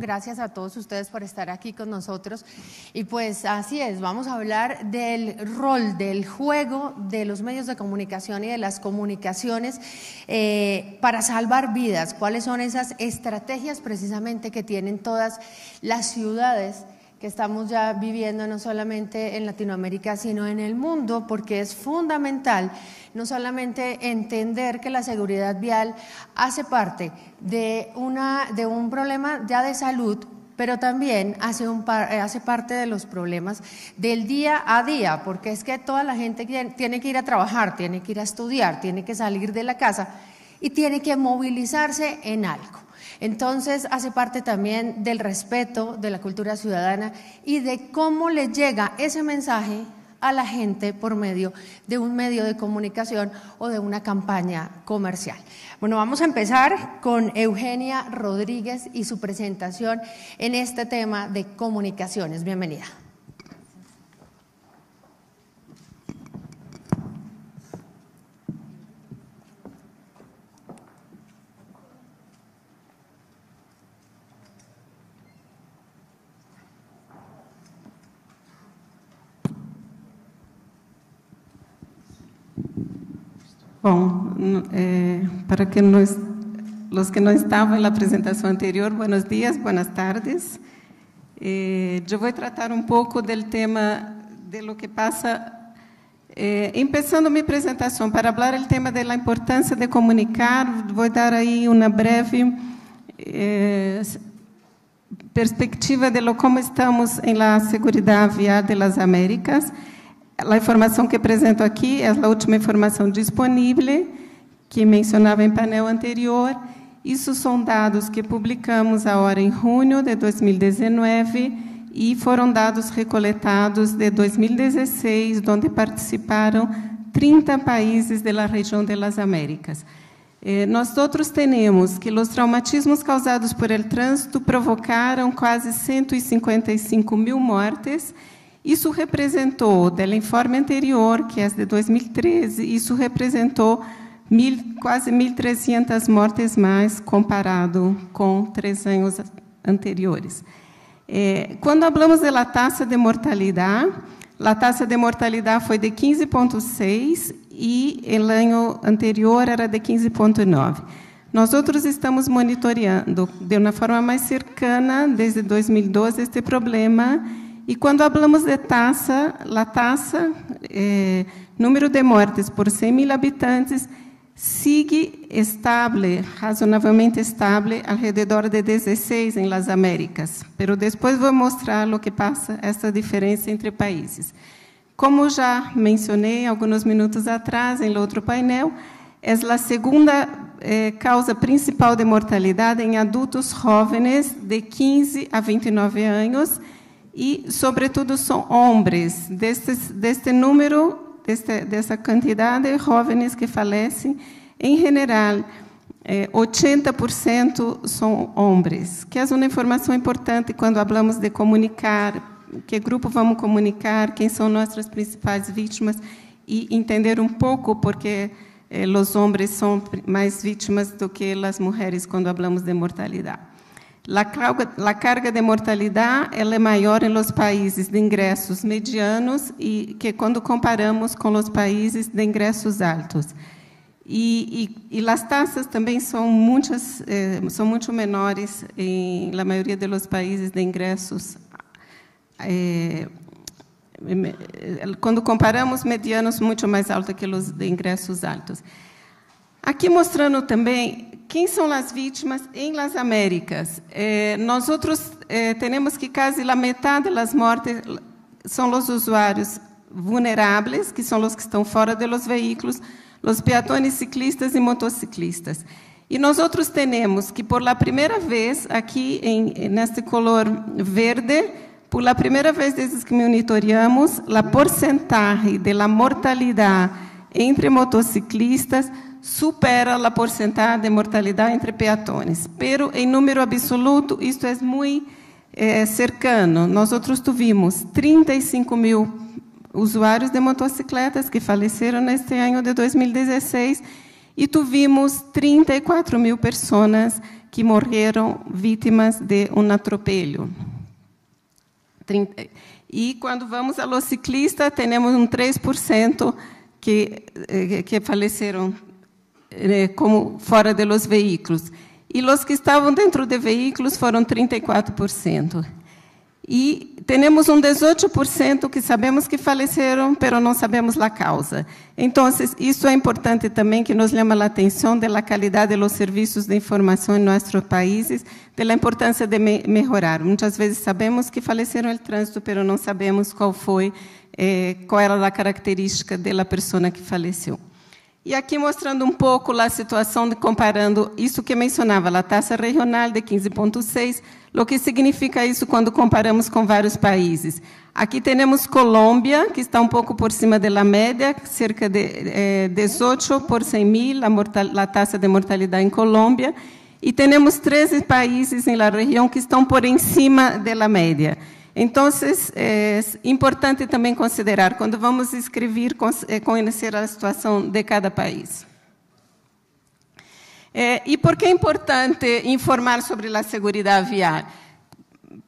Gracias a todos ustedes por estar aquí con nosotros. Y pues así es, vamos a hablar del rol, del juego de los medios de comunicación y de las comunicaciones para salvar vidas. ¿Cuáles son esas estrategias precisamente que tienen todas las ciudades que estamos ya viviendo, no solamente en Latinoamérica, sino en el mundo? Porque es fundamental no solamente entender que la seguridad vial hace parte de un problema ya de salud, pero también hace parte de los problemas del día a día, porque es que toda la gente tiene que ir a trabajar, tiene que ir a estudiar, tiene que salir de la casa y tiene que movilizarse en algo. Entonces hace parte también del respeto de la cultura ciudadana y de cómo le llega ese mensaje a la gente por medio de un medio de comunicación o de una campaña comercial. Bueno, vamos a empezar con Eugenia Rodríguez y su presentación en este tema de comunicaciones. Bienvenida. Bom, para los que no estaban en la presentación anterior, buenos días, buenas tardes. Yo voy a tratar un poco del tema de lo que pasa, empezando mi presentación, para hablar del tema de la importancia de comunicar, voy a dar ahí una breve perspectiva de cómo estamos en la seguridad vial de las Américas. A informação que apresento aqui é a última informação disponível, que mencionava em painel anterior. Isso são dados que publicamos agora em junho de 2019 e foram dados recoletados de 2016, onde participaram 30 países da região das Américas. Nós outros temos que os traumatismos causados por el trânsito provocaram quase 155 mil mortes. Isso representou, do informe anterior, que é de 2013, isso representou quase 1.300 mortes mais comparado com 3 anos anteriores. Quando falamos da taxa de mortalidade, a taxa de mortalidade foi de 15,6 e o ano anterior era de 15,9. Nós outros estamos monitoreando de uma forma mais cercana, desde 2012, este problema. E quando falamos de taxa, a taxa, número de mortes por 100.000 habitantes, sigue estável, razonavelmente estável, ao redor de 16 em las Américas. Mas depois vou mostrar o que passa, essa diferença entre países. Como já mencionei alguns minutos atrás, em outro painel, é a segunda causa principal de mortalidade em adultos jovens de 15 a 29 anos, e, sobretudo, são homens. Deste número, dessa quantidade de jovens que falecem, em geral, 80% são homens, que é uma informação importante quando falamos de comunicar, que grupo vamos comunicar, quem são nossas principais vítimas, e entender um pouco porque os homens são mais vítimas do que as mulheres quando falamos de mortalidade. A carga de mortalidade ela é maior em los países de ingressos medianos e que quando comparamos com os países de ingressos altos. E as taxas também são muito menores em la maioria dos países de ingressos. Quando comparamos medianos, muito mais altos que os de ingressos altos. Aqui mostrando também quem são as vítimas em las Américas. Nós outros temos que quase a metade das mortes são os usuários vulneráveis, que são os que estão fora dos veículos, os peatones, ciclistas e motociclistas. E nós outros temos que, por la primeira vez, aqui neste color verde, por la primeira vez desde que monitoreamos, a porcentagem de la mortalidade entre motociclistas supera a porcentagem de mortalidade entre peatones. Pero, em número absoluto, isto é muito cercano. Nós outros tivemos 35 mil usuários de motocicletas que faleceram neste ano de 2016 e tivemos 34.000 pessoas que morreram vítimas de um atropelo. E quando vamos a los ciclistas, temos um 3% que faleceram como fora de los veículos. E os que estavam dentro de veículos foram 34%. E temos um 18% que sabemos que faleceram, mas não sabemos a causa. Então, isso é importante também, que nos chama a atenção da qualidade dos serviços de informação em nossos países, da importância de melhorar. Muitas vezes sabemos que faleceram no trânsito, mas não sabemos qual era a característica da pessoa que faleceu. E aqui mostrando um pouco a situação, comparando isso que mencionava, a taxa regional de 15,6%, o que significa isso quando comparamos com vários países. Aqui temos Colômbia, que está um pouco por cima da média, cerca de 18 por 100 mil, a taxa de mortalidade em Colômbia, e temos 13 países na região que estão por cima da média. Então, é importante também considerar, quando vamos escrever, conhecer a situação de cada país. E por que é importante informar sobre a segurança vial?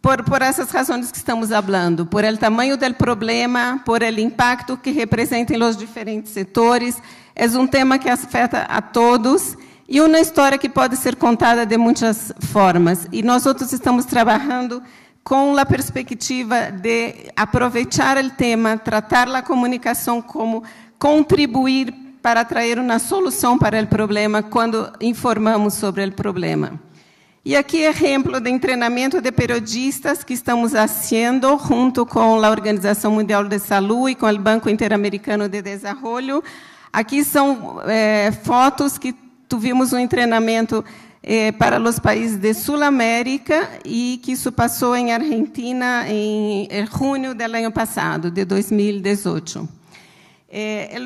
Por essas razões que estamos falando, por el tamanho do problema, por el impacto que representa em os diferentes setores. É um tema que afeta a todos e uma história que pode ser contada de muitas formas. E nós outros estamos trabalhando com a perspectiva de aproveitar o tema, tratar a comunicação como contribuir para trazer uma solução para o problema quando informamos sobre o problema. E aqui exemplo de treinamento de periodistas que estamos fazendo junto com a Organização Mundial de Saúde e com o Banco Interamericano de Desenvolvimento. Aqui são fotos que tivemos treinamento para os países de Sul-América e que isso passou em Argentina em junho do ano passado, de 2018.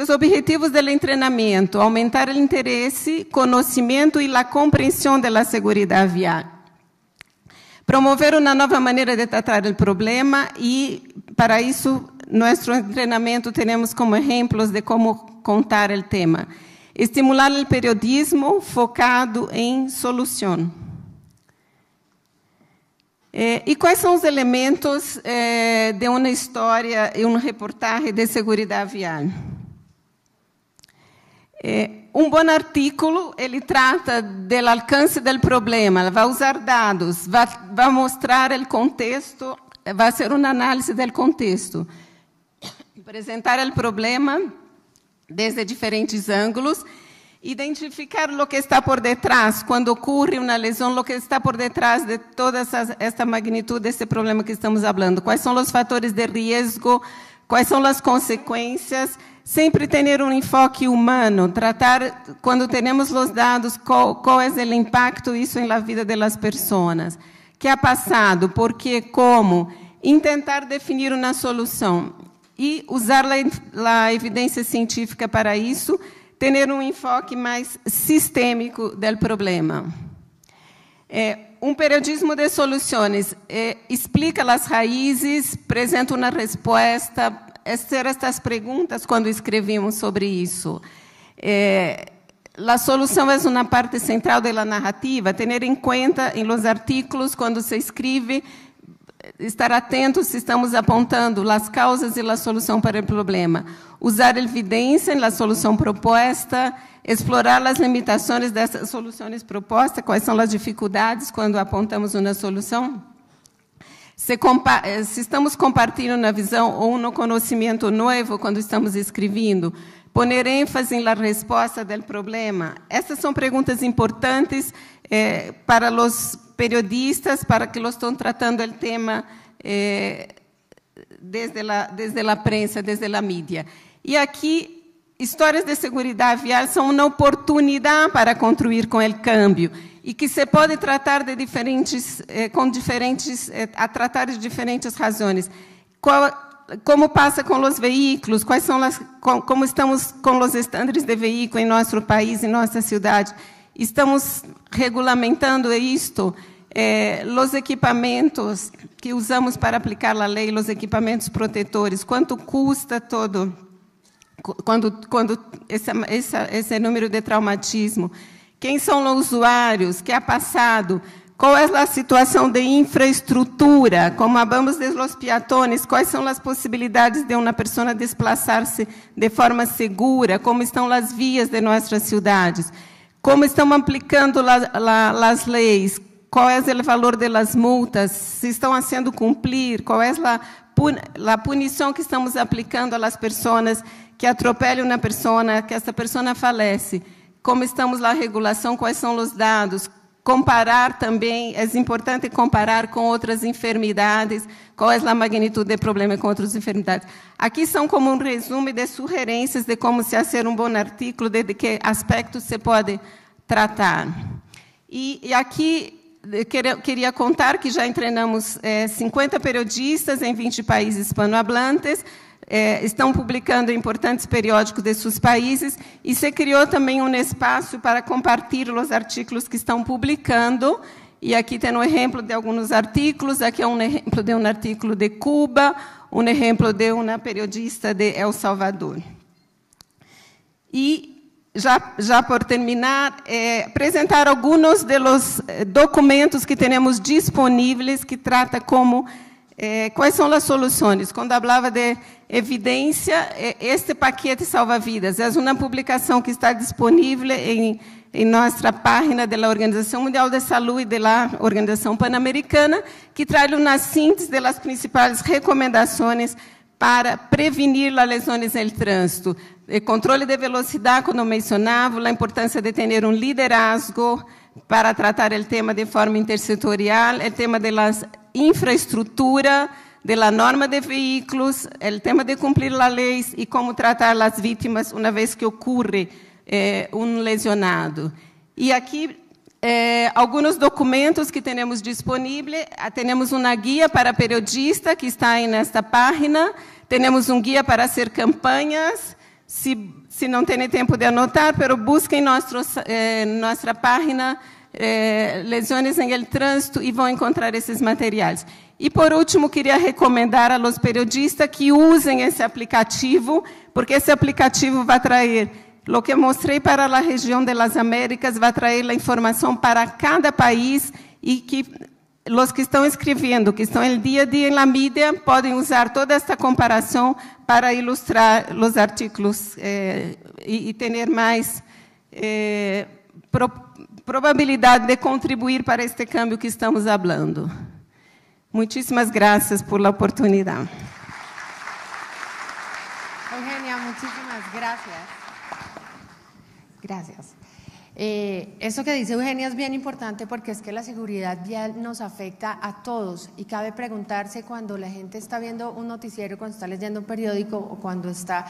Os objetivos do treinamento: aumentar o interesse, conhecimento e a compreensão da segurança vial. Promover uma nova maneira de tratar o problema e, para isso, nosso treinamento temos como exemplos de como contar o tema. Estimular o periodismo focado em solução. E quais são os elementos de uma história e reportagem de segurança vial? Um bom artículo, ele trata do alcance do problema, vai usar dados, vai mostrar o contexto, vai ser uma análise do contexto, apresentar o problema desde diferentes ângulos, identificar o que está por detrás, quando ocorre uma lesão, o que está por detrás de toda esta magnitude desse problema que estamos falando. Quais são os fatores de risco, quais são as consequências, sempre ter um enfoque humano, tratar, quando temos os dados, qual é o impacto isso na vida das pessoas, que ha passado, por quê, como, tentar definir uma solução e usar a evidência científica para isso, ter um enfoque mais sistêmico do problema. Um periodismo de soluções explica as raízes, apresenta uma resposta, estas perguntas quando escrevemos sobre isso. A solução é uma parte central da narrativa, ter em conta em los artículos, quando se escreve, estar atento se estamos apontando as causas e a solução para o problema. Usar evidência na solução proposta, explorar as limitações dessas soluções propostas, quais são as dificuldades quando apontamos uma solução. Se estamos compartilhando uma visão ou um conhecimento novo quando estamos escrevendo, poner ênfase na resposta do problema. Essas são perguntas importantes para os periodistas, para que estão tratando o tema desde a prensa, desde a mídia. E aqui, histórias de segurança vial são uma oportunidade para contribuir com o câmbio e que se pode tratar de tratar de diferentes razões. Como passa com os veículos? Como estamos com os estándares de veículo em nosso país, em nossa cidade? Estamos regulamentando isto, os equipamentos que usamos para aplicar a lei, os equipamentos protetores, quanto custa todo quando esse número de traumatismo. Quem são os usuários? Que ha passado? Qual é a situação de infraestrutura? Como hablamos de los peatones, quais são as possibilidades de uma pessoa desplaçar-se de forma segura? Como estão as vias de nossas cidades? Como estão aplicando as leis? Qual é o valor das multas? Se estão sendo cumprir? Qual é a punição que estamos aplicando às pessoas que atropelam uma pessoa, que essa pessoa falece? Como estamos na regulação? Quais são os dados? Comparar também, é importante comparar com outras enfermidades, qual é a magnitude do problema com outras enfermidades. Aqui são como um resumo de sugerências de como se fazer um bom artigo, de que aspectos se pode tratar. E aqui queria contar que já treinamos 50 periodistas em 20 países hispanohablantes, estão publicando importantes periódicos de seus países e se criou também um espaço para compartilhar os artigos que estão publicando. E aqui tem um exemplo de alguns artigos, aqui é um exemplo de um artigo de Cuba, um exemplo de uma periodista de El Salvador. E, já por terminar, apresentar alguns dos documentos que temos disponíveis, que trata como quais são as soluções. Quando falava de evidência, este paquete salva-vidas é uma publicação que está disponível em nossa página da Organização Mundial de Saúde e da Organização Pan-Americana, que traz uma síntese das principais recomendações para prevenir as lesões no trânsito. O controle de velocidade, como mencionava, a importância de ter um liderazgo para tratar o tema de forma intersetorial, o tema das infraestrutura, da norma de veículos, o tema de cumprir a lei e como tratar as vítimas uma vez que ocorre um lesionado. E aqui, alguns documentos que temos disponíveis. Temos uma guia para periodista que está nesta página, temos um guia para fazer campanhas. Se não tem tempo de anotar, mas busquem nossa página lesões em el trânsito e vão encontrar esses materiais. E, por último, queria recomendar a los periodistas que usem esse aplicativo, porque esse aplicativo vai trazer o que mostrei para a região das Américas, vai trazer a informação para cada país e que os que estão escrevendo, que estão no dia a dia na mídia, podem usar toda esta comparação para ilustrar os artigos e ter mais probabilidade de contribuir para este cambio que estamos falando. Muchísimas gracias por la oportunidad. Eugenia, muchísimas gracias. Gracias. Eso que dice Eugenia es bien importante porque es que la seguridad vial nos afecta a todos y cabe preguntarse cuando la gente está viendo un noticiero, cuando está leyendo un periódico o cuando está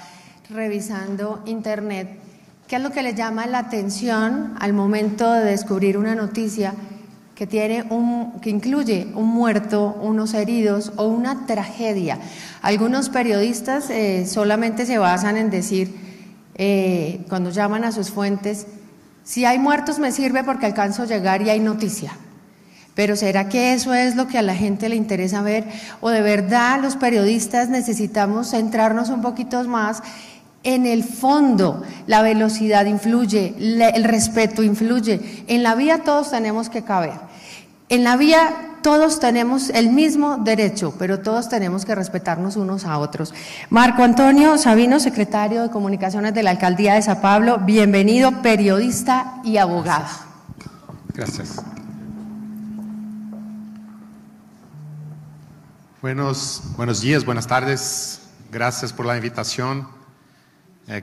revisando internet, ¿qué es lo que le llama la atención al momento de descubrir una noticia que incluye un muerto, unos heridos o una tragedia? Algunos periodistas solamente se basan en decir, cuando llaman a sus fuentes, si hay muertos me sirve porque alcanzo a llegar y hay noticia. Pero ¿será que eso es lo que a la gente le interesa ver? ¿O de verdad los periodistas necesitamos centrarnos un poquito más en el fondo? La velocidad influye, el respeto influye. En la vía todos tenemos que caber. En la vía todos tenemos el mismo derecho, pero todos tenemos que respetarnos unos a otros. Marco Antonio Sabino, secretario de Comunicaciones de la Alcaldía de Sao Paulo, bienvenido, periodista y abogado. Gracias. Buenos días, buenas tardes. Gracias por la invitación.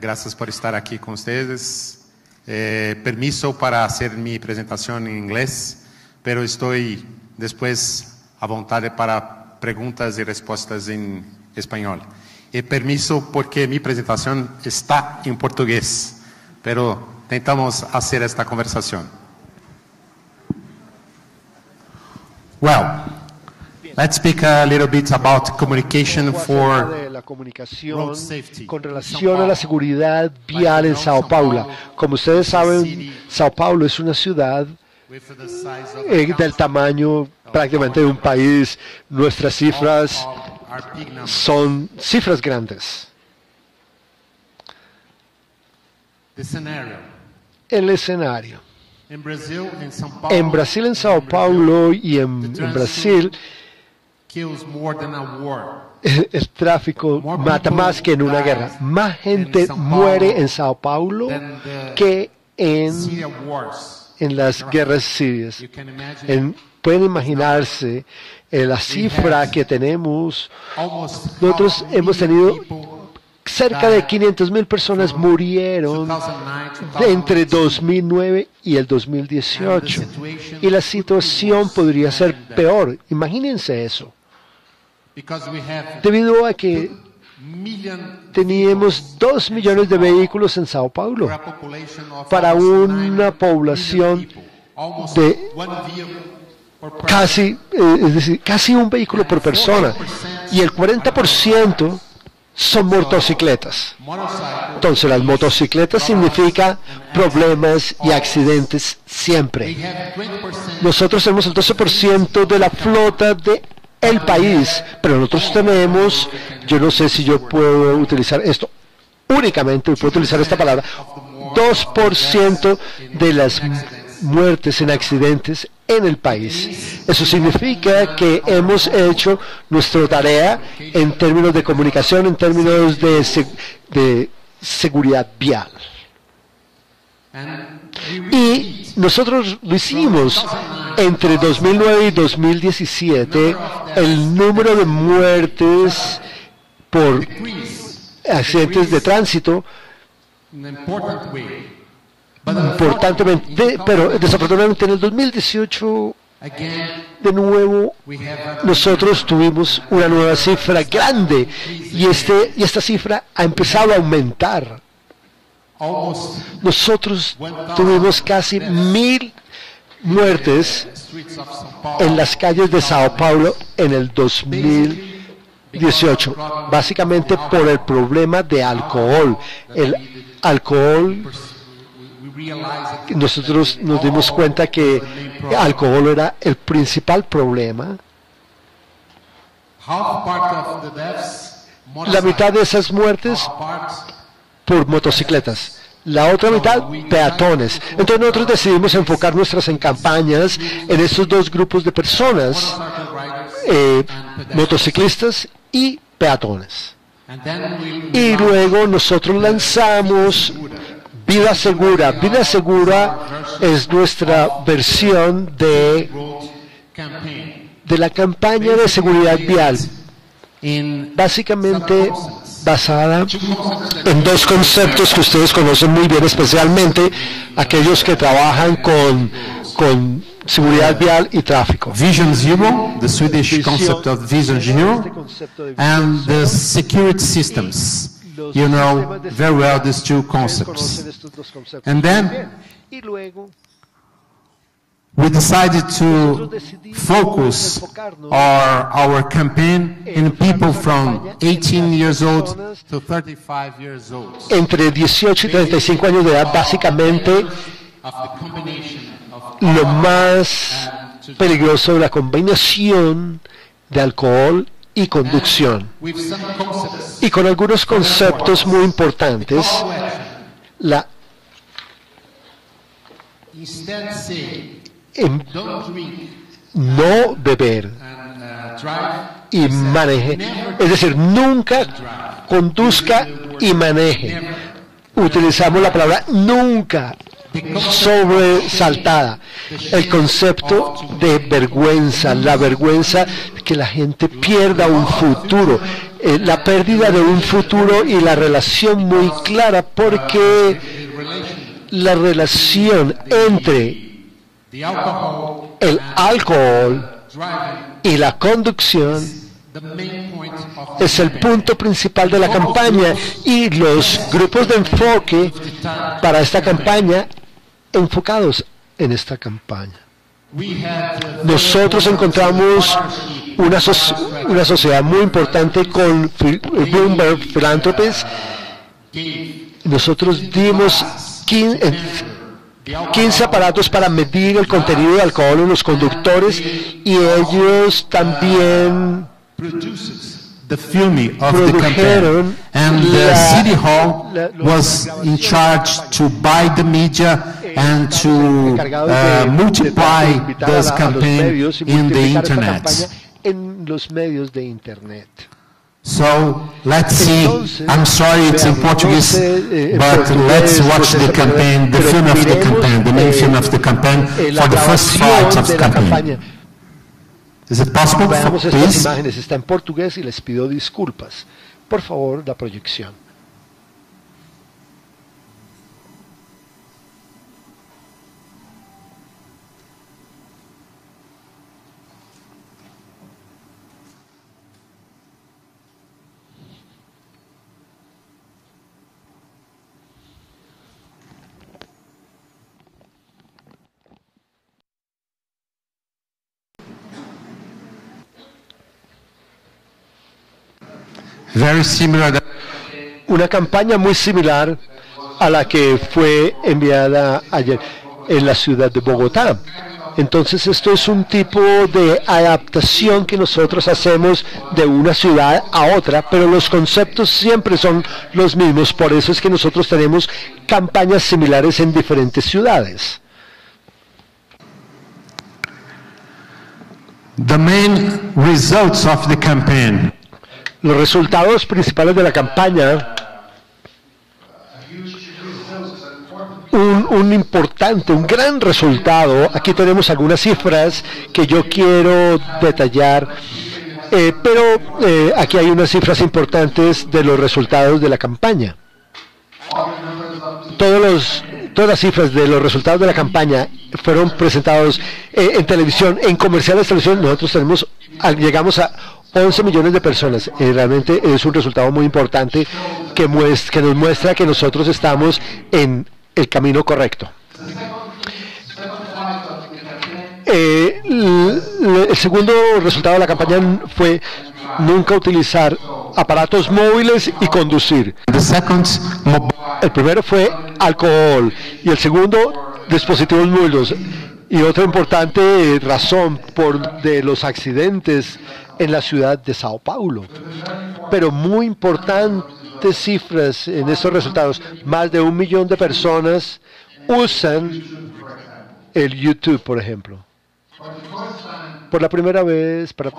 Gracias por estar aquí con ustedes. Permiso para hacer mi presentación en inglés, pero estoy después a vontade para preguntas y respuestas en español. Y permiso porque mi presentación está en portugués, pero tentamos hacer esta conversación. Well, let's speak a little bit about communication for la comunicación con relación a la seguridad vial en Sao Paulo. Como ustedes saben, Sao Paulo es una ciudad del tamaño prácticamente de un país. Nuestras cifras son cifras grandes. El escenario. En Brasil, en Sao Paulo y en Brasil, el tráfico mata más que en una guerra. Más gente muere en Sao Paulo que en las guerras sirias. Pueden imaginarse la cifra que tenemos. Nosotros hemos tenido cerca de 500,000 personas murieron entre 2009 y el 2018. Y la situación podría ser peor. Imagínense eso. Debido a que teníamos 2 millones de vehículos en Sao Paulo para una población de casi un vehículo por persona, y el 40% son motocicletas. Entonces, las motocicletas significan problemas y accidentes siempre. Nosotros tenemos el 12% de la flota del país, pero nosotros tenemos, yo no sé si yo puedo utilizar esto únicamente, puedo utilizar esta palabra, 2% de las muertes en accidentes en el país. Eso significa que hemos hecho nuestra tarea en términos de comunicación, en términos de seguridad vial. Y nosotros lo hicimos entre 2009 y 2017. El número de muertes por accidentes de tránsito importantemente, pero desafortunadamente en el 2018 de nuevo nosotros tuvimos una nueva cifra grande, y esta cifra ha empezado a aumentar. Nosotros tuvimos casi 1,000 muertes en las calles de Sao Paulo en el 2018, básicamente por el problema de alcohol. El alcohol, nosotros nos dimos cuenta que el alcohol era el principal problema. La mitad de esas muertes por motocicletas, la otra mitad peatones. Entonces nosotros decidimos enfocar nuestras campañas en estos dos grupos de personas, motociclistas y peatones. Y luego nosotros lanzamos Vida Segura. Vida Segura es nuestra versión de la campaña de seguridad vial, básicamente basada en dos conceptos que ustedes conocen muy bien, especialmente aquellos que trabajan con seguridad vial y tráfico. Vision Zero, the Swedish concept of Vision Zero, and the security systems. You know very well these two concepts. And then we decided to focus our campaign in people from 18 years old to 35 years old. Entre 18 y 35 años de edad, básicamente lo más peligroso de la combinación de alcohol y conducción. Y con algunos conceptos muy importantes, no beber y maneje, es decir, nunca conduzca y maneje. Utilizamos la palabra nunca sobresaltada. El concepto de vergüenza, la vergüenza de que la gente pierda un futuro, la pérdida de un futuro y la relación muy clara, porque la relación entre el alcohol y la conducción es el punto principal de la campaña, y los grupos de enfoque para esta campaña enfocados en esta campaña. Nosotros encontramos una sociedad muy importante con Bloomberg Philanthropies. Nosotros dimos 15 aparatos para medir el contenido de alcohol en los conductores, y ellos también the filming of the campaign, and the City Hall was in charge to buy the media and to multiply this campaign in the internet. En los medios de internet. So let's see. I'm sorry it's in Portuguese, but let's watch the campaign, the film of the campaign, the main film of the campaign for the first fight of the campaign. Is it possible? Veamos estas imágenes. Está en portugués y les pido disculpas. Por favor, la proyección. Very similar. Una campaña muy similar a la que fue enviada ayer en la ciudad de Bogotá. Entonces esto es un tipo de adaptación que nosotros hacemos de una ciudad a otra, pero los conceptos siempre son los mismos. Por eso es que nosotros tenemos campañas similares en diferentes ciudades. The main results of the campaign. Los resultados principales de la campaña, un gran resultado. Aquí tenemos algunas cifras que yo quiero detallar, pero aquí hay unas cifras importantes de los resultados de la campaña. Todas las cifras de los resultados de la campaña fueron presentados en televisión, en comerciales de televisión. Nosotros llegamos a 11 millones de personas. Realmente es un resultado muy importante que nos muestra que nosotros estamos en el camino correcto. El segundo resultado de la campaña fue nunca utilizar aparatos móviles y conducir. El primero fue alcohol y el segundo dispositivos móviles. Y otra importante razón de los accidentes en la ciudad de Sao Paulo. Pero muy importantes cifras en estos resultados. Más de 1 millón de personas usan el YouTube, por ejemplo. Por la primera vez, para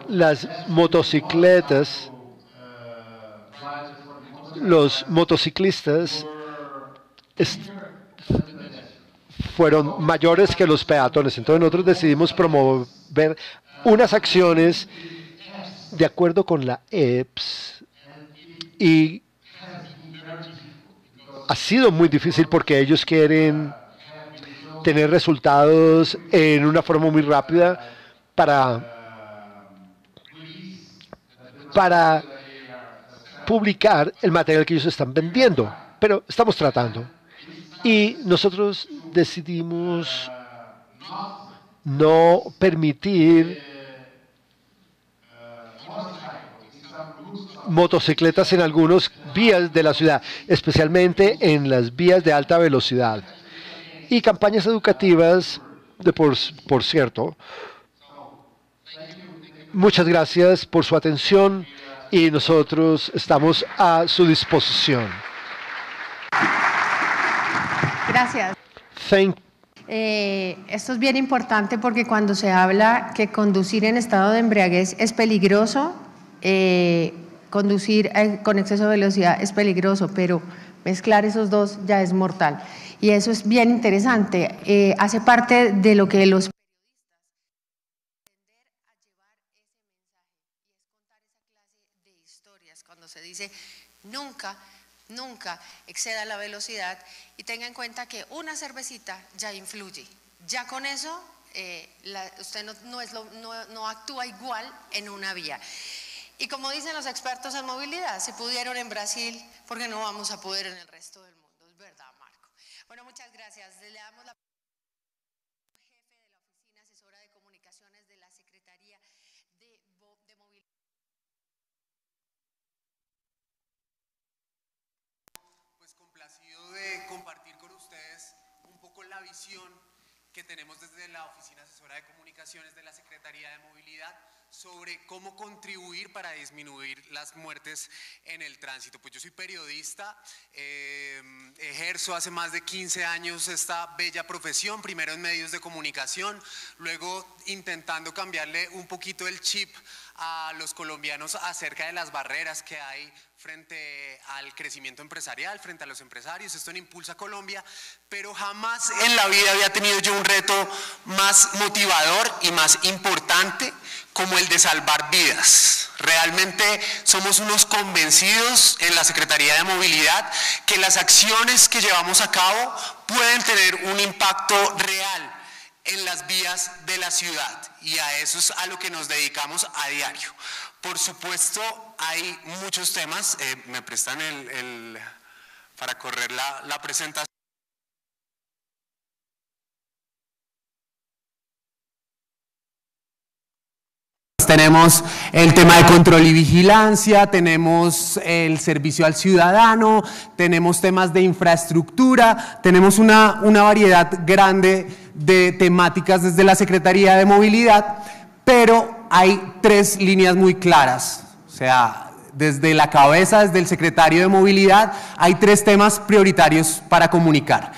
las motocicletas, los motociclistas fueron mayores que los peatones. Entonces nosotros decidimos promover unas acciones de acuerdo con la EPS y ha sido muy difícil porque ellos quieren tener resultados en una forma muy rápida para publicar el material que ellos están vendiendo, pero estamos tratando. Y nosotros decidimos no permitir motocicletas en algunas vías de la ciudad, especialmente en las vías de alta velocidad. Y campañas educativas, por cierto. Muchas gracias por su atención y nosotros estamos a su disposición. Gracias. Esto es bien importante porque cuando se habla que conducir en estado de embriaguez es peligroso, conducir con exceso de velocidad es peligroso, pero mezclar esos dos ya es mortal. Y eso es bien interesante. Hace parte de lo que los cuando se dice nunca exceda la velocidad y tenga en cuenta que una cervecita ya influye. Ya con eso usted no actúa igual en una vía. Y como dicen los expertos en movilidad, si pudieron en Brasil, ¿por qué no vamos a poder en el resto del mundo? Es verdad, Marco. Bueno, muchas gracias. Le damos la jefe de la Oficina Asesora de Comunicaciones de la Secretaría de Movilidad. Pues complacido de compartir con ustedes un poco la visión que tenemos desde la Oficina Asesora de Comunicaciones de la Secretaría de Movilidad sobre cómo contribuir para disminuir las muertes en el tránsito. Pues yo soy periodista, ejerzo hace más de 15 años esta bella profesión, primero en medios de comunicación, luego intentando cambiarle un poquito el chip a los colombianos acerca de las barreras que hay frente al crecimiento empresarial, frente a los empresarios, esto en Impulsa Colombia, pero jamás en la vida había tenido yo un reto más motivador y más importante como el de salvar vidas. Realmente somos unos convencidos en la Secretaría de Movilidad que las acciones que llevamos a cabo pueden tener un impacto real en las vías de la ciudad, y a eso es a lo que nos dedicamos a diario. Por supuesto, hay muchos temas. Me prestan para correr la presentación. Tenemos el tema de control y vigilancia, tenemos el servicio al ciudadano, tenemos temas de infraestructura, tenemos una variedad grande de temáticas desde la Secretaría de Movilidad, pero hay tres líneas muy claras. O sea, desde la cabeza, desde el secretario de Movilidad, hay tres temas prioritarios para comunicar.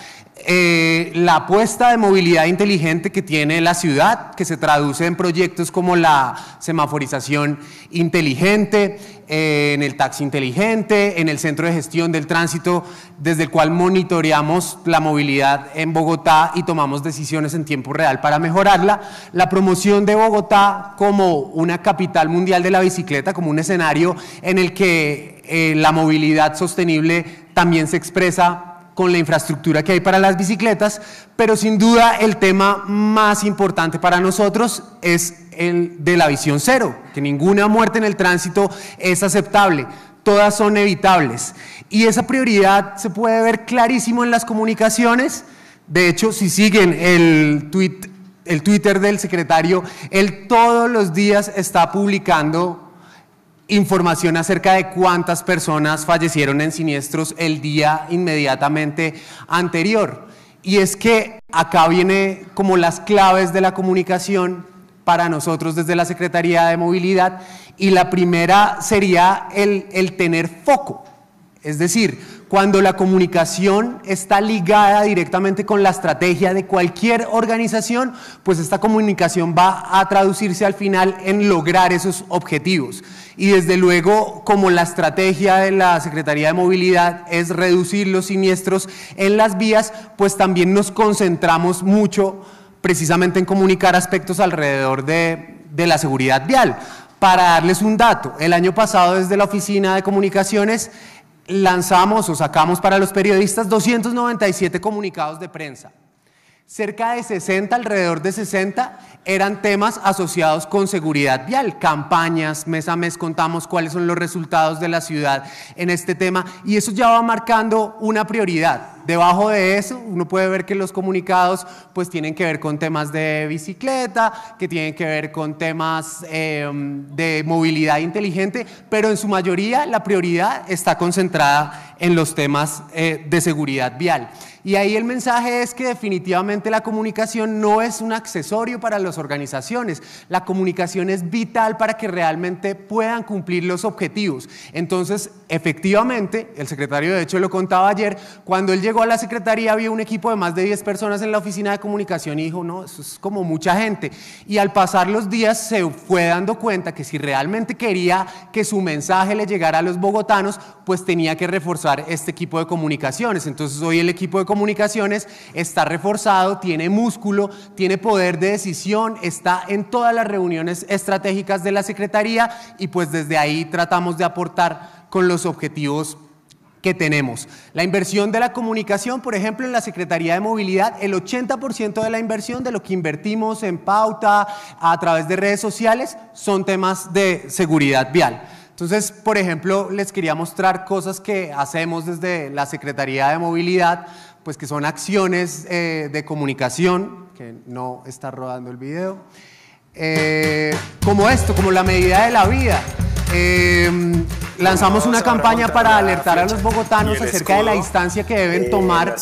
La apuesta de movilidad inteligente que tiene la ciudad, que se traduce en proyectos como la semaforización inteligente, en el taxi inteligente, en el centro de gestión del tránsito, desde el cual monitoreamos la movilidad en Bogotá y tomamos decisiones en tiempo real para mejorarla. La promoción de Bogotá como una capital mundial de la bicicleta, como un escenario en el que la movilidad sostenible también se expresa con la infraestructura que hay para las bicicletas, pero sin duda el tema más importante para nosotros es el de la visión cero, que ninguna muerte en el tránsito es aceptable, todas son evitables, y esa prioridad se puede ver clarísimo en las comunicaciones. De hecho, si siguen el Twitter del secretario, él todos los días está publicando información acerca de cuántas personas fallecieron en siniestros el día inmediatamente anterior. Y es que acá viene como las claves de la comunicación para nosotros desde la Secretaría de Movilidad, y la primera sería el tener foco. Es decir, cuando la comunicación está ligada directamente con la estrategia de cualquier organización, pues esta comunicación va a traducirse al final en lograr esos objetivos. Y desde luego, como la estrategia de la Secretaría de Movilidad es reducir los siniestros en las vías, pues también nos concentramos mucho precisamente en comunicar aspectos alrededor de la seguridad vial. Para darles un dato, el año pasado desde la Oficina de Comunicaciones lanzamos o sacamos para los periodistas 297 comunicados de prensa. Cerca de 60, alrededor de 60, eran temas asociados con seguridad vial, campañas, mes a mes contamos cuáles son los resultados de la ciudad en este tema, y eso ya va marcando una prioridad. Debajo de eso, uno puede ver que los comunicados pues tienen que ver con temas de bicicleta, que tienen que ver con temas de movilidad inteligente, pero en su mayoría la prioridad está concentrada en los temas de seguridad vial. Y ahí el mensaje es que definitivamente la comunicación no es un accesorio para las organizaciones, la comunicación es vital para que realmente puedan cumplir los objetivos. Entonces, efectivamente, el secretario de hecho lo contaba ayer, cuando él llegó a la secretaría había un equipo de más de 10 personas en la oficina de comunicación y dijo, no, eso es como mucha gente. Y al pasar los días se fue dando cuenta que si realmente quería que su mensaje le llegara a los bogotanos, pues tenía que reforzar este equipo de comunicaciones. Entonces hoy el equipo de comunicaciones está reforzado, tiene músculo, tiene poder de decisión, está en todas las reuniones estratégicas de la Secretaría y pues desde ahí tratamos de aportar con los objetivos que tenemos. La inversión de la comunicación, por ejemplo, en la Secretaría de Movilidad, el 80% de la inversión de lo que invertimos en pauta a través de redes sociales son temas de seguridad vial. Entonces, por ejemplo, les quería mostrar cosas que hacemos desde la Secretaría de Movilidad, pues que son acciones de comunicación, que no está rodando el video, como esto, como la medida de la vida. lanzamos una campaña para alertar a los bogotanos acerca de la distancia que deben tomar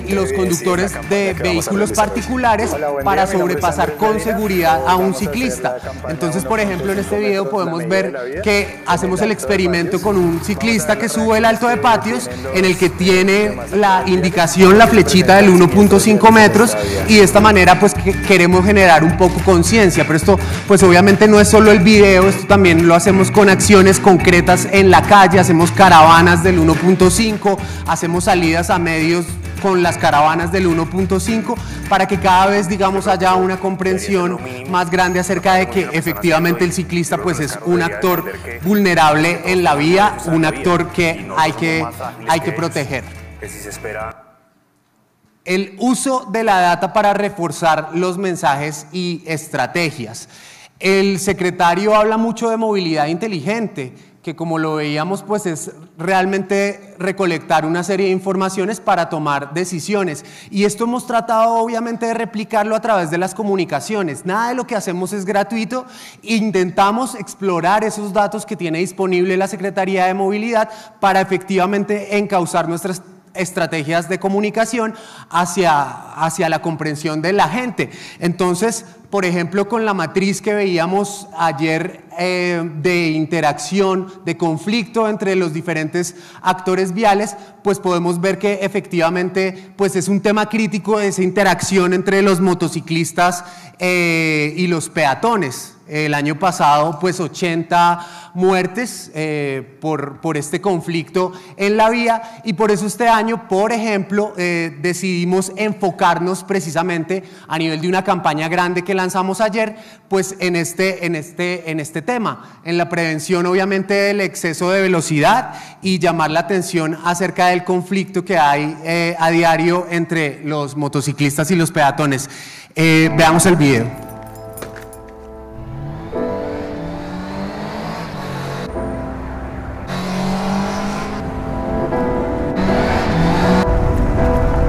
los conductores de vehículos particulares para sobrepasar con seguridad a un ciclista. Entonces, por ejemplo, en este video podemos ver que hacemos el experimento con un ciclista que sube el alto de patios, en el que tiene la indicación, la flechita del 1.5 metros, y de esta manera pues queremos generar un poco conciencia. Pero esto pues obviamente no es solo el video, esto también lo hacemos con acciones concretas en la calle, hacemos caravanas del 1.5, hacemos salidas a medios con las caravanas del 1.5 para que cada vez, digamos, haya una comprensión más grande acerca de que efectivamente el ciclista pues es un actor vulnerable en la vía, un actor que hay que proteger. El uso de la data para reforzar los mensajes y estrategias. El secretario habla mucho de movilidad inteligente, que como lo veíamos pues es realmente recolectar una serie de informaciones para tomar decisiones, y esto hemos tratado obviamente de replicarlo a través de las comunicaciones. Nada de lo que hacemos es gratuito, intentamos explorar esos datos que tiene disponible la Secretaría de Movilidad para efectivamente encauzar nuestras estrategias de comunicación hacia la comprensión de la gente. Entonces, por ejemplo, con la matriz que veíamos ayer de interacción, de conflicto entre los diferentes actores viales, pues podemos ver que efectivamente pues es un tema crítico esa interacción entre los motociclistas y los peatones. El año pasado, pues 80 muertes por este conflicto en la vía, y por eso este año, por ejemplo, decidimos enfocarnos precisamente a nivel de una campaña grande que lanzamos ayer, pues en este tema, en la prevención obviamente del exceso de velocidad y llamar la atención acerca del conflicto que hay a diario entre los motociclistas y los peatones. Veamos el video.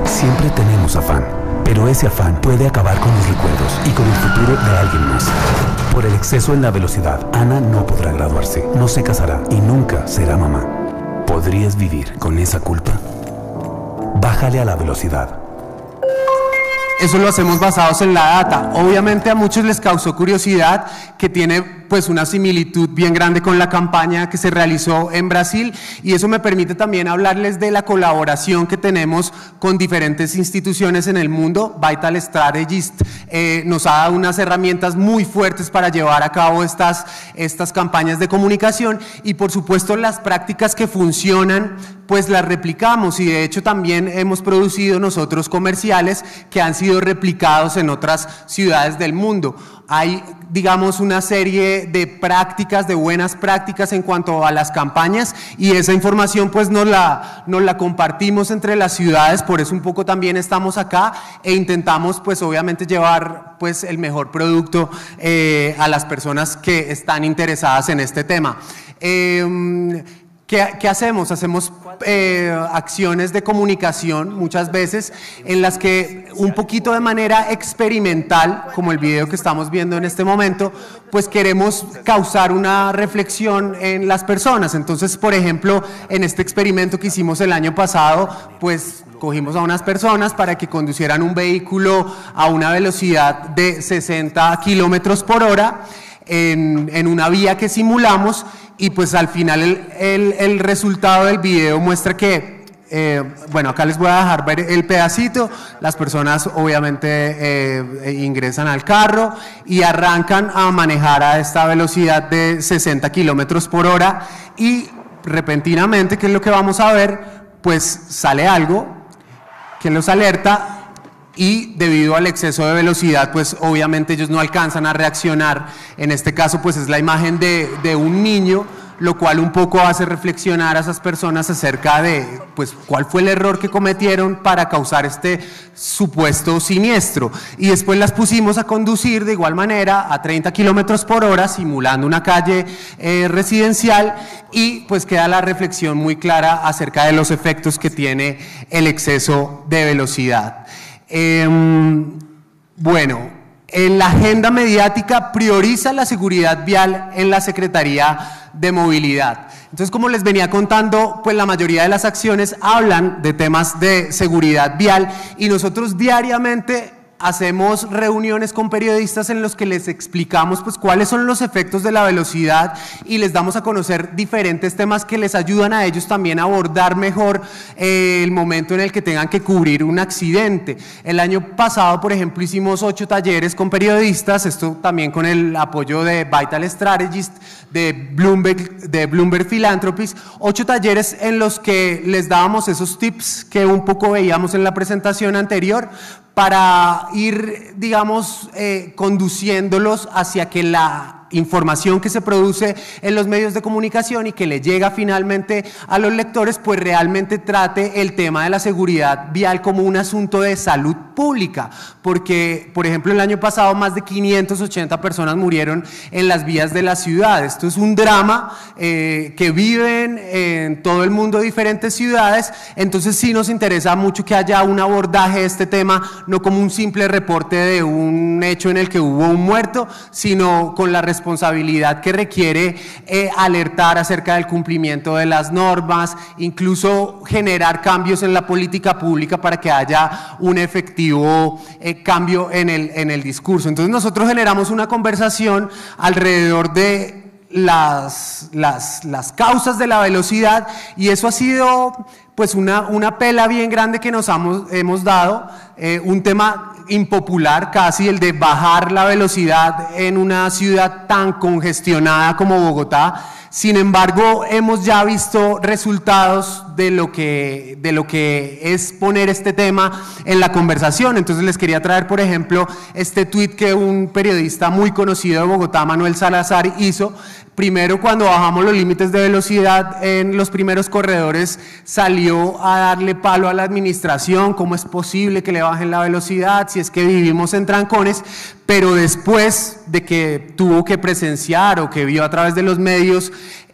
Siempre tenemos afán, pero ese afán puede acabar con los recuerdos y con el futuro de alguien más. Por el exceso en la velocidad, Ana no podrá graduarse, no se casará y nunca será mamá. ¿Podrías vivir con esa culpa? Bájale a la velocidad. Eso lo hacemos basados en la data. Obviamente a muchos les causó curiosidad, que tiene pues una similitud bien grande con la campaña que se realizó en Brasil, y eso me permite también hablarles de la colaboración que tenemos con diferentes instituciones en el mundo. Vital Strategist nos ha dado unas herramientas muy fuertes para llevar a cabo estas campañas de comunicación, y por supuesto las prácticas que funcionan pues las replicamos, y de hecho también hemos producido nosotros comerciales que han sido replicados en otras ciudades del mundo. Hay, digamos, una serie de prácticas, de buenas prácticas en cuanto a las campañas, y esa información pues nos la compartimos entre las ciudades. Por eso un poco también estamos acá e intentamos pues obviamente llevar pues el mejor producto a las personas que están interesadas en este tema. ¿Qué hacemos? Hacemos acciones de comunicación muchas veces en las que un poquito de manera experimental, como el video que estamos viendo en este momento, pues queremos causar una reflexión en las personas. Entonces, por ejemplo, en este experimento que hicimos el año pasado, pues cogimos a unas personas para que conducieran un vehículo a una velocidad de 60 kilómetros por hora en una vía que simulamos, y pues al final el resultado del video muestra que, bueno, acá les voy a dejar ver el pedacito. Las personas obviamente ingresan al carro y arrancan a manejar a esta velocidad de 60 kilómetros por hora, y repentinamente, ¿qué es lo que vamos a ver? Pues sale algo que los alerta, y debido al exceso de velocidad pues obviamente ellos no alcanzan a reaccionar. En este caso pues es la imagen de un niño, lo cual un poco hace reflexionar a esas personas acerca de pues cuál fue el error que cometieron para causar este supuesto siniestro, y después las pusimos a conducir de igual manera a 30 kilómetros por hora simulando una calle residencial, y pues queda la reflexión muy clara acerca de los efectos que tiene el exceso de velocidad. Bueno, en la agenda mediática prioriza la seguridad vial en la Secretaría de movilidad. Entonces, como les venía contando, pues la mayoría de las acciones hablan de temas de seguridad vial y nosotros diariamente hacemos reuniones con periodistas en los que les explicamos pues cuáles son los efectos de la velocidad y les damos a conocer diferentes temas que les ayudan a ellos también a abordar mejor el momento en el que tengan que cubrir un accidente. El año pasado, por ejemplo, hicimos 8 talleres con periodistas, esto también con el apoyo de Vital Strategist, de Bloomberg Philanthropies, 8 talleres en los que les dábamos esos tips que un poco veíamos en la presentación anterior, para ir, digamos, conduciéndolos hacia que la información que se produce en los medios de comunicación y que le llega finalmente a los lectores, pues realmente trate el tema de la seguridad vial como un asunto de salud pública, porque, por ejemplo, el año pasado más de 580 personas murieron en las vías de la ciudad. Esto es un drama que viven en todo el mundo diferentes ciudades, entonces sí nos interesa mucho que haya un abordaje de este tema, no como un simple reporte de un hecho en el que hubo un muerto, sino con la responsabilidad que requiere alertar acerca del cumplimiento de las normas, incluso generar cambios en la política pública para que haya un efectivo cambio en el discurso. Entonces nosotros generamos una conversación alrededor de las causas de la velocidad y eso ha sido pues una pela bien grande que nos hemos dado, un tema impopular casi, el de bajar la velocidad en una ciudad tan congestionada como Bogotá. Sin embargo, hemos ya visto resultados de lo que es poner este tema en la conversación. Entonces les quería traer, por ejemplo, este tuit que un periodista muy conocido de Bogotá, Manuel Salazar, hizo. Primero, cuando bajamos los límites de velocidad en los primeros corredores, salió a darle palo a la administración, cómo es posible que le bajen la velocidad, si es que vivimos en trancones, pero después de que tuvo que presenciar o que vio a través de los medios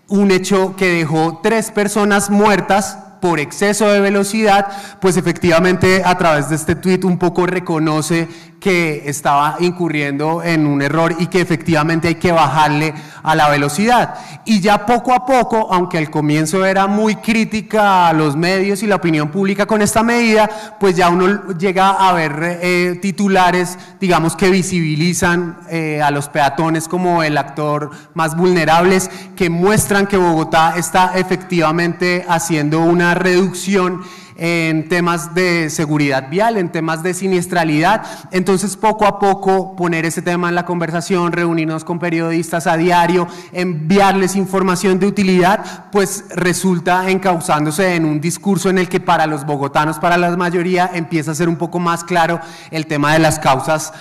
un hecho que dejó 3 personas muertas por exceso de velocidad, pues efectivamente a través de este tuit un poco reconoce que estaba incurriendo en un error y que efectivamente hay que bajarle a la velocidad. Y ya poco a poco, aunque al comienzo era muy crítica a los medios y la opinión pública con esta medida, pues ya uno llega a ver titulares, digamos, que visibilizan a los peatones como el actor más vulnerables, que muestran que Bogotá está efectivamente haciendo una reducción en temas de seguridad vial, en temas de siniestralidad. Entonces, poco a poco poner ese tema en la conversación, reunirnos con periodistas a diario, enviarles información de utilidad, pues resulta encauzándose en un discurso en el que para los bogotanos, para la mayoría, empieza a ser un poco más claro el tema de las causas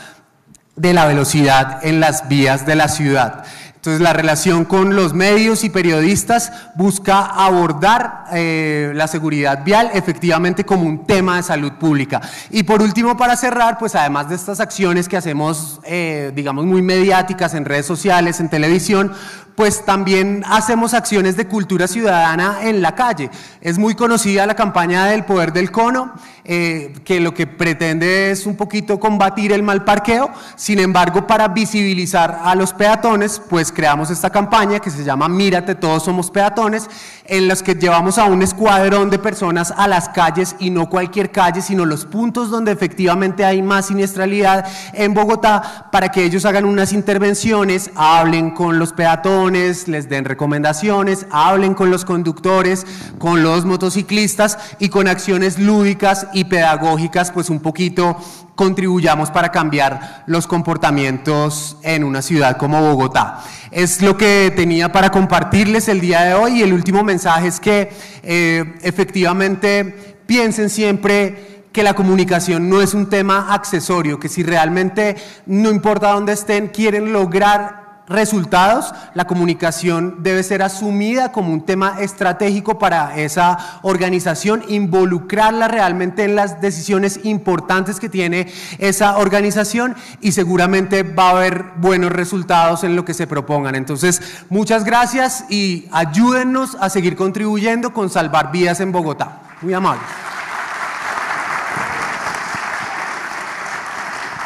de la velocidad en las vías de la ciudad. Entonces, la relación con los medios y periodistas busca abordar la seguridad vial efectivamente como un tema de salud pública. Y por último, para cerrar, pues además de estas acciones que hacemos, digamos, muy mediáticas en redes sociales, en televisión, pues también hacemos acciones de cultura ciudadana en la calle. Es muy conocida la campaña del Poder del Cono, que lo que pretende es un poquito combatir el mal parqueo. Sin embargo, para visibilizar a los peatones, pues creamos esta campaña que se llama Mírate, todos somos peatones, en las que llevamos a un escuadrón de personas a las calles, y no cualquier calle, sino los puntos donde efectivamente hay más siniestralidad en Bogotá, para que ellos hagan unas intervenciones, hablen con los peatones, les den recomendaciones, hablen con los conductores, con los motociclistas, y con acciones lúdicas y pedagógicas, pues un poquito contribuyamos para cambiar los comportamientos en una ciudad como Bogotá. Es lo que tenía para compartirles el día de hoy, y el último mensaje es que efectivamente piensen siempre que la comunicación no es un tema accesorio, que si realmente, no importa dónde estén, quieren lograr resultados, la comunicación debe ser asumida como un tema estratégico para esa organización, involucrarla realmente en las decisiones importantes que tiene esa organización, y seguramente va a haber buenos resultados en lo que se propongan. Entonces, muchas gracias y ayúdennos a seguir contribuyendo con salvar vidas en Bogotá. Muy amables.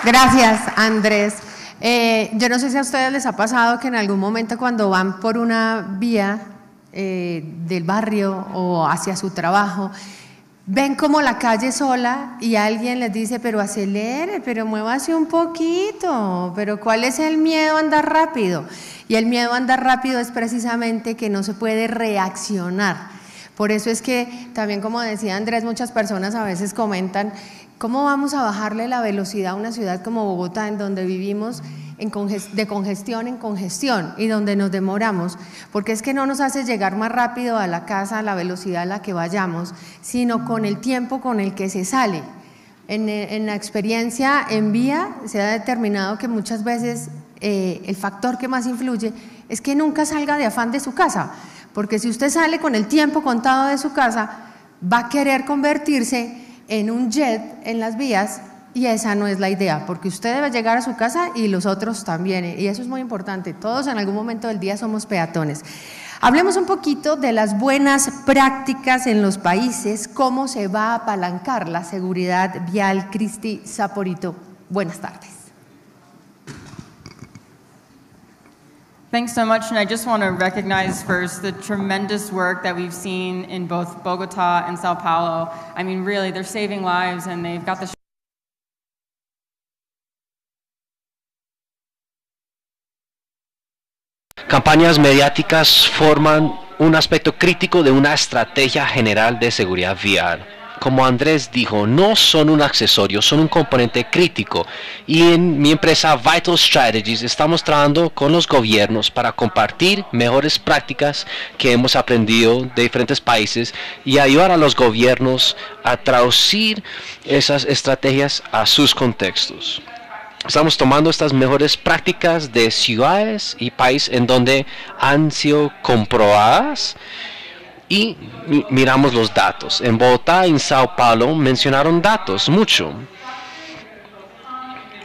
Gracias, Andrés. Yo no sé si a ustedes les ha pasado que en algún momento cuando van por una vía del barrio o hacia su trabajo, ven como la calle sola y alguien les dice, pero acelere, pero muévase un poquito, pero ¿cuál es el miedo a andar rápido? Y el miedo a andar rápido es precisamente que no se puede reaccionar. Por eso es que también, como decía Andrés, muchas personas a veces comentan, ¿cómo vamos a bajarle la velocidad a una ciudad como Bogotá, en donde vivimos de congestión en congestión y donde nos demoramos? Porque es que no nos hace llegar más rápido a la casa a la velocidad a la que vayamos, sino con el tiempo con el que se sale. En la experiencia en vía se ha determinado que muchas veces el factor que más influye es que nunca salga de afán de su casa, porque si usted sale con el tiempo contado de su casa, va a querer convertirse en un jet en las vías, y esa no es la idea, porque usted debe llegar a su casa y los otros también, y eso es muy importante. Todos en algún momento del día somos peatones. Hablemos un poquito de las buenas prácticas en los países, cómo se va a apalancar la seguridad vial. Cristi Saporito, buenas tardes. Thanks so much, and I just want to recognize first the tremendous work that we've seen in both Bogota and Sao Paulo. I mean, really, they're saving lives, and they've got the Campañas mediáticas forman un aspecto crítico de una estrategia general de seguridad vial. Como Andrés dijo, no son un accesorio, son un componente crítico. Y en mi empresa Vital Strategies estamos trabajando con los gobiernos para compartir mejores prácticas que hemos aprendido de diferentes países y ayudar a los gobiernos a traducir esas estrategias a sus contextos. Estamos tomando estas mejores prácticas de ciudades y países en donde han sido comprobadas y miramos los datos. En Bogotá y en Sao Paulo mencionaron datos mucho.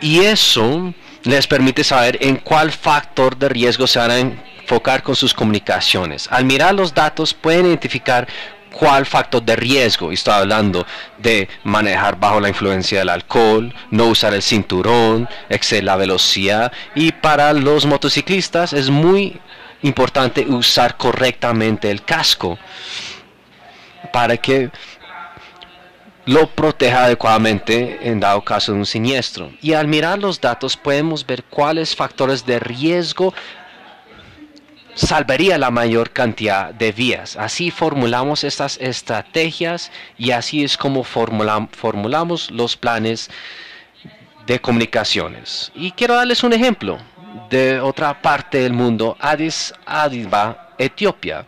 Y eso les permite saber en cuál factor de riesgo se van a enfocar con sus comunicaciones. Al mirar los datos pueden identificar cuál factor de riesgo. Estoy hablando de manejar bajo la influencia del alcohol, no usar el cinturón, exceder la velocidad. Y para los motociclistas es muy importante usar correctamente el casco para que lo proteja adecuadamente en dado caso de un siniestro. Y al mirar los datos podemos ver cuáles factores de riesgo salvaría la mayor cantidad de vías. Así formulamos estas estrategias y así es como formulamos los planes de comunicaciones. Y quiero darles un ejemplo de otra parte del mundo, Addis Abeba, Etiopía,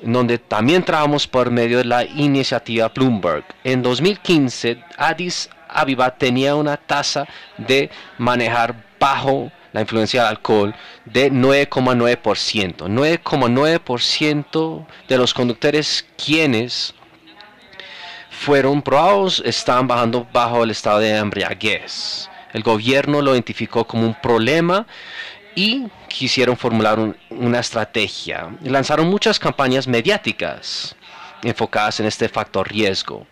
donde también trabajamos por medio de la iniciativa Bloomberg. En 2015, Addis Abeba tenía una tasa de manejar bajo la influencia del alcohol de 9,9%. 9,9% de los conductores quienes fueron probados estaban bajando bajo el estado de embriaguez. El gobierno lo identificó como un problema y quisieron formular una estrategia. Lanzaron muchas campañas mediáticas enfocadas en este factor riesgo.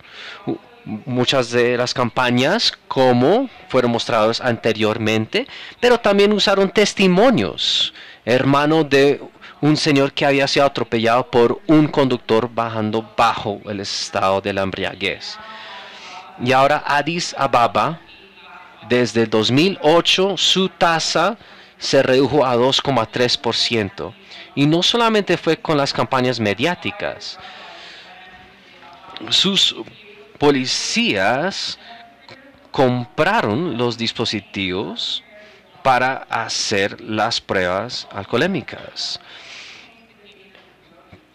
Muchas de las campañas, como fueron mostradas anteriormente, pero también usaron testimonios. Hermano de un señor que había sido atropellado por un conductor bajando bajo el estado de la embriaguez. Y ahora Addis Ababa, desde el 2008, su tasa se redujo a 2,3%. Y no solamente fue con las campañas mediáticas. Sus policías compraron los dispositivos para hacer las pruebas alcoholémicas.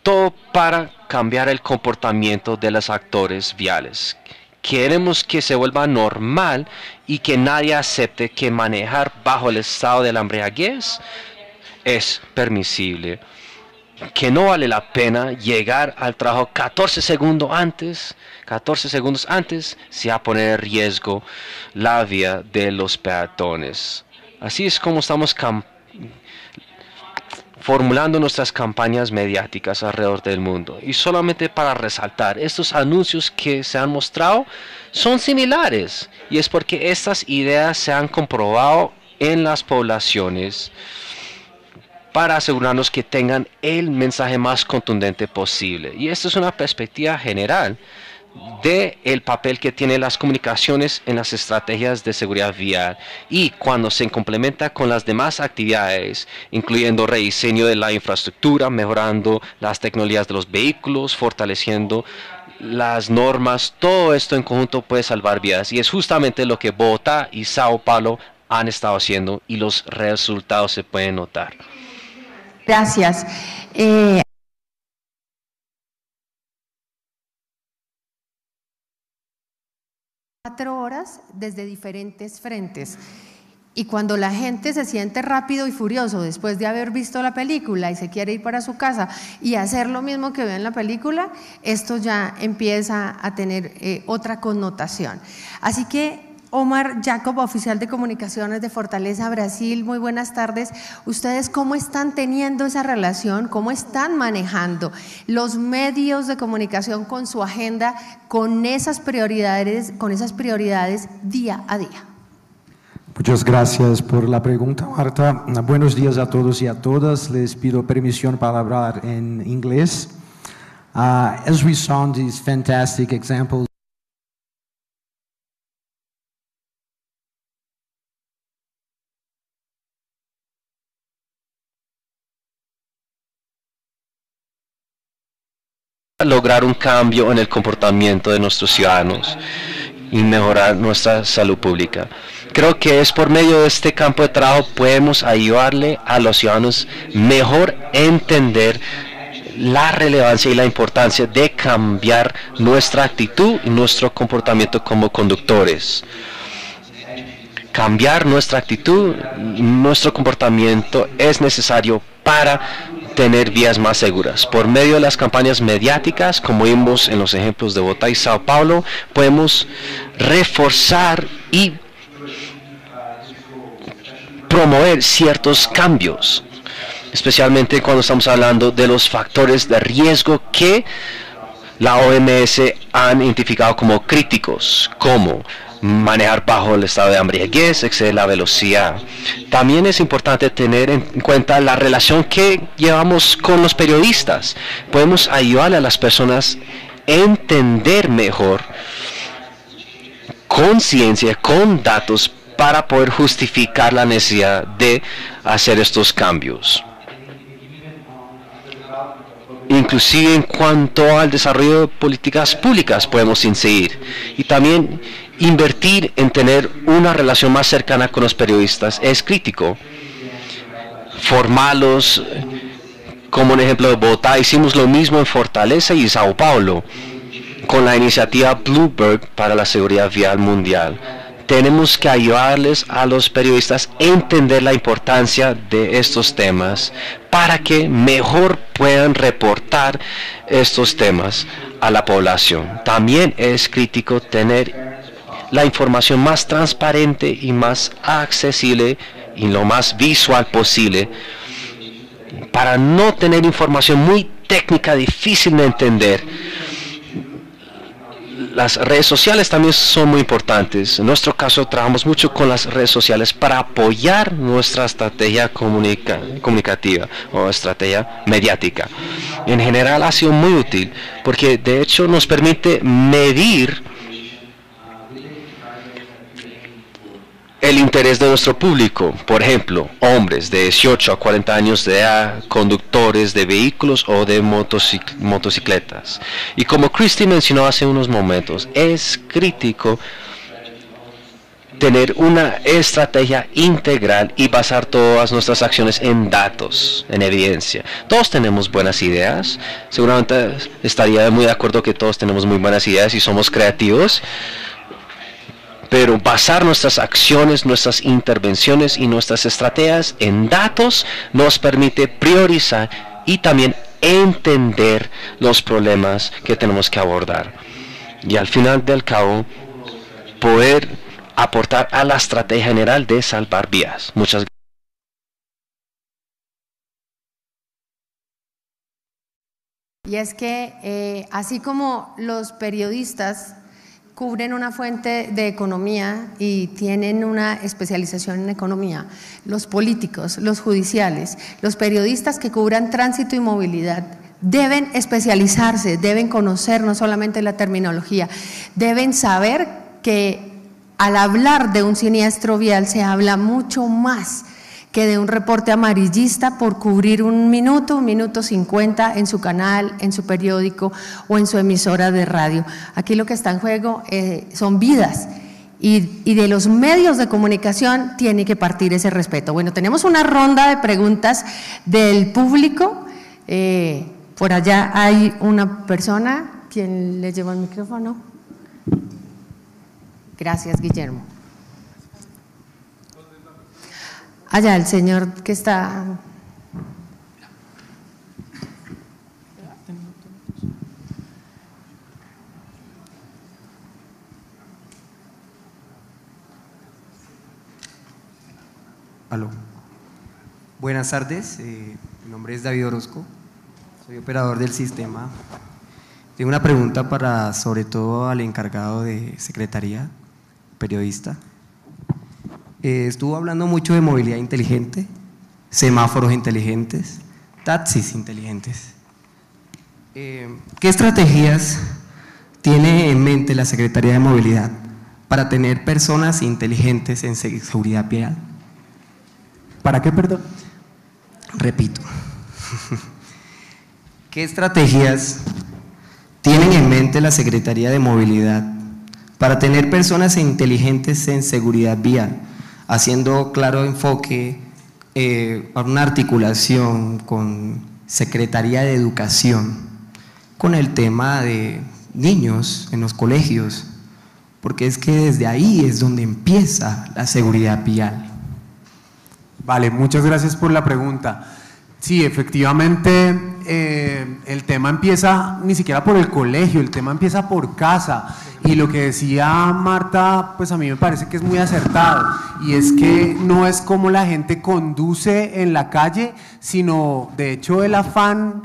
Todo para cambiar el comportamiento de los actores viales. Queremos que se vuelva normal y que nadie acepte que manejar bajo el estado de la embriaguez es permisible. Que no vale la pena llegar al trabajo 14 segundos antes se va a poner en riesgo la vía de los peatones. Así es como estamos formulando nuestras campañas mediáticas alrededor del mundo. Y solamente para resaltar, estos anuncios que se han mostrado son similares. Y es porque estas ideas se han comprobado en las poblaciones para asegurarnos que tengan el mensaje más contundente posible. Y esta es una perspectiva general del papel que tienen las comunicaciones en las estrategias de seguridad vial y cuando se complementa con las demás actividades, incluyendo rediseño de la infraestructura, mejorando las tecnologías de los vehículos, fortaleciendo las normas, todo esto en conjunto puede salvar vidas y es justamente lo que Bogotá y Sao Paulo han estado haciendo y los resultados se pueden notar. Gracias. 4 horas desde diferentes frentes. Y cuando la gente se siente rápido y furioso después de haber visto la película y se quiere ir para su casa y hacer lo mismo que ve en la película, esto ya empieza a tener otra connotación. Así que Omar Jacob, oficial de comunicaciones de Fortaleza Brasil, muy buenas tardes. ¿Ustedes cómo están teniendo esa relación? ¿Cómo están manejando los medios de comunicación con su agenda, con esas prioridades día a día? Muchas gracias por la pregunta, Marta. Buenos días a todos y a todas. Les pido permisión para hablar en inglés. As we saw these fantastic examples, lograr un cambio en el comportamiento de nuestros ciudadanos y mejorar nuestra salud pública. Creo que es por medio de este campo de trabajo podemos ayudarle a los ciudadanos mejor entender la relevancia y la importancia de cambiar nuestra actitud y nuestro comportamiento como conductores. Cambiar nuestra actitud y nuestro comportamiento es necesario para tener vías más seguras. Por medio de las campañas mediáticas, como vimos en los ejemplos de Bogotá y Sao Paulo, podemos reforzar y promover ciertos cambios, especialmente cuando estamos hablando de los factores de riesgo que la OMS han identificado como críticos, como manejar bajo el estado de embriaguez, exceder la velocidad. También es importante tener en cuenta la relación que llevamos con los periodistas. Podemos ayudar a las personas a entender mejor, con ciencia, con datos, para poder justificar la necesidad de hacer estos cambios. Inclusive en cuanto al desarrollo de políticas públicas podemos incidir. Y también invertir en tener una relación más cercana con los periodistas es crítico. Formarlos, como un ejemplo de Bogotá, hicimos lo mismo en Fortaleza y Sao Paulo, con la iniciativa Bloomberg para la seguridad vial mundial. Tenemos que ayudarles a los periodistas a entender la importancia de estos temas para que mejor puedan reportar estos temas a la población. También es crítico tener la información más transparente y más accesible y lo más visual posible para no tener información muy técnica, difícil de entender. Las redes sociales también son muy importantes. En nuestro caso trabajamos mucho con las redes sociales para apoyar nuestra estrategia comunicativa o estrategia mediática. En general ha sido muy útil porque de hecho nos permite medir el interés de nuestro público, por ejemplo, hombres de 18 a 40 años de edad, conductores de vehículos o de motocicletas. Y como Christy mencionó hace unos momentos, es crítico tener una estrategia integral y basar todas nuestras acciones en datos, en evidencia. Todos tenemos buenas ideas, seguramente estaría muy de acuerdo que todos tenemos muy buenas ideas y somos creativos, pero basar nuestras acciones, nuestras intervenciones y nuestras estrategias en datos nos permite priorizar y también entender los problemas que tenemos que abordar. Y al final del cabo, poder aportar a la estrategia general de salvar vidas. Muchas gracias. Y es que así como los periodistas cubren una fuente de economía y tienen una especialización en economía, los políticos, los judiciales, los periodistas que cubran tránsito y movilidad, deben especializarse, deben conocer no solamente la terminología, deben saber que al hablar de un siniestro vial se habla mucho más que de un reporte amarillista por cubrir 1 minuto, 1 minuto 50 en su canal, en su periódico o en su emisora de radio. Aquí lo que está en juego son vidas y de los medios de comunicación tiene que partir ese respeto. Bueno, tenemos una ronda de preguntas del público. Por allá hay una persona. ¿Quién le lleva el micrófono? Gracias, Guillermo. Allá, el señor que está… Aló. Buenas tardes, mi nombre es David Orozco, soy operador del sistema. Tengo una pregunta para, sobre todo, al encargado de secretaría, periodista. Estuvo hablando mucho de movilidad inteligente, semáforos inteligentes, taxis inteligentes. ¿Qué estrategias tiene en mente la Secretaría de Movilidad para tener personas inteligentes en seguridad vial? ¿Para qué, perdón? Repito. ¿Qué estrategias tienen en mente la Secretaría de Movilidad para tener personas inteligentes en seguridad vial? Haciendo claro enfoque a una articulación con Secretaría de Educación, con el tema de niños en los colegios, porque es que desde ahí es donde empieza la seguridad vial. Vale, muchas gracias por la pregunta. Sí, efectivamente, el tema empieza ni siquiera por el colegio, el tema empieza por casa. Y lo que decía Marta, pues a mí me parece que es muy acertado, y es que no es cómo la gente conduce en la calle, sino de hecho el afán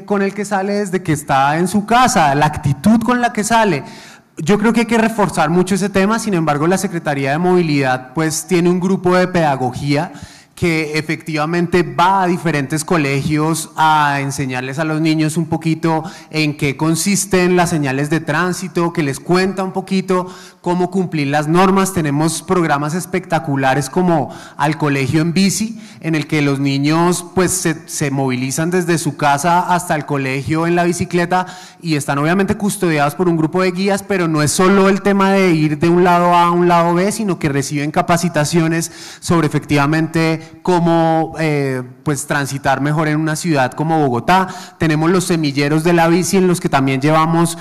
con el que sale desde que está en su casa, la actitud con la que sale. Yo creo que hay que reforzar mucho ese tema. Sin embargo, la Secretaría de Movilidad pues tiene un grupo de pedagogía que efectivamente va a diferentes colegios a enseñarles a los niños un poquito en qué consisten las señales de tránsito, que les cuenta un poquito cómo cumplir las normas. Tenemos programas espectaculares como Al Colegio en Bici, en el que los niños pues se movilizan desde su casa hasta el colegio en la bicicleta y están obviamente custodiados por un grupo de guías, pero no es solo el tema de ir de un lado A a un lado B, sino que reciben capacitaciones sobre efectivamente cómo pues transitar mejor en una ciudad como Bogotá. Tenemos los semilleros de la bici, en los que también llevamos